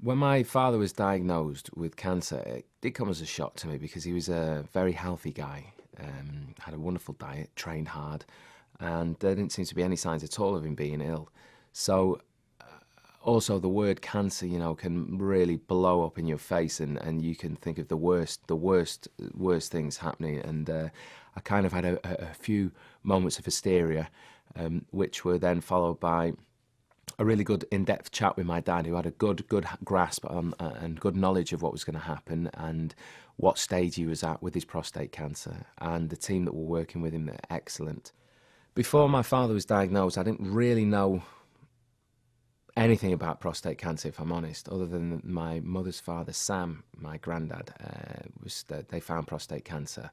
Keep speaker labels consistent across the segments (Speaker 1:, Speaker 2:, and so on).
Speaker 1: When my father was diagnosed with cancer, it did come as a shock to me because he was a very healthy guy, had a wonderful diet, trained hard, and there didn't seem to be any signs at all of him being ill. So, also the word cancer, can really blow up in your face, and you can think of worst things happening. And I kind of had a few moments of hysteria, which were then followed by a really good in-depth chat with my dad, who had a good grasp on and good knowledge of what was going to happen and what stage he was at with his prostate cancer. And the team that were working with him, they're excellent. Before my father was diagnosed, I didn't really know anything about prostate cancer, if I'm honest, other than my mother's father, Sam, my granddad, they found prostate cancer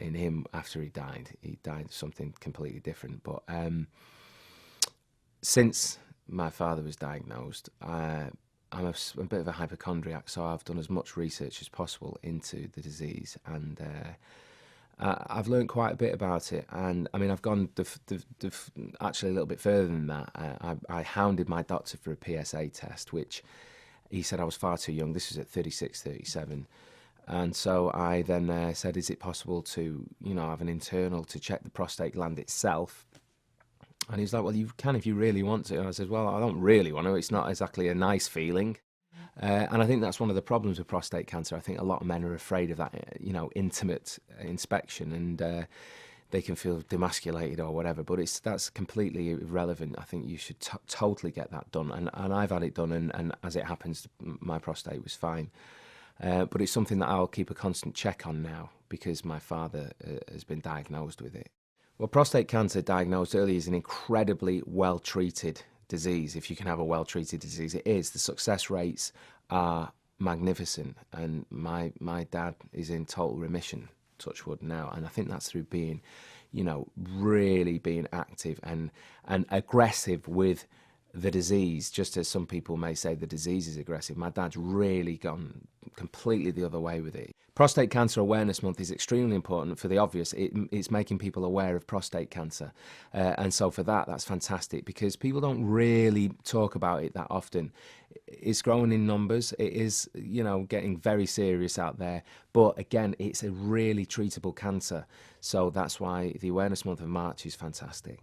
Speaker 1: in him after he died. He died of something completely different. But since my father was diagnosed, I'm a bit of a hypochondriac, so I've done as much research as possible into the disease, and I've learned quite a bit about it. And I mean, I've gone actually a little bit further than that. I hounded my doctor for a PSA test, which he said I was far too young. This was at 36, 37. And so I then said, is it possible to, have an internal to check the prostate gland itself? And he was like, well, you can if you really want to. And I said, well, I don't really want to. It's not exactly a nice feeling. And I think that's one of the problems with prostate cancer. I think a lot of men are afraid of that, intimate inspection, and they can feel demasculated or whatever. But that's completely irrelevant. I think you should totally get that done. And I've had it done, and as it happens, my prostate was fine. But it's something that I'll keep a constant check on now because my father has been diagnosed with it. Well, prostate cancer diagnosed early is an incredibly well-treated disease. If you can have a well-treated disease, it is. The success rates are magnificent, and my dad is in total remission, touch wood, now. And I think that's through being, really being active and aggressive with the disease, just as some people may say the disease is aggressive. My dad's really gone completely the other way with it. Prostate Cancer Awareness Month is extremely important for the obvious. It's making people aware of prostate cancer. And so for that's fantastic because people don't really talk about it that often. It's growing in numbers. It is, getting very serious out there. But again, it's a really treatable cancer. So that's why the Awareness Month of March is fantastic.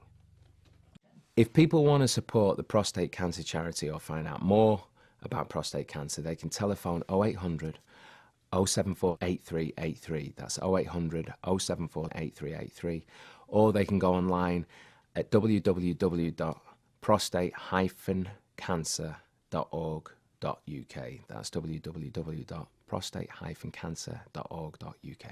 Speaker 1: If people want to support the prostate cancer charity or find out more about prostate cancer, they can telephone 0800 074 8383. That's 0800 074 8383. Or they can go online at www.prostate-cancer.org.uk. That's www.prostate-cancer.org.uk.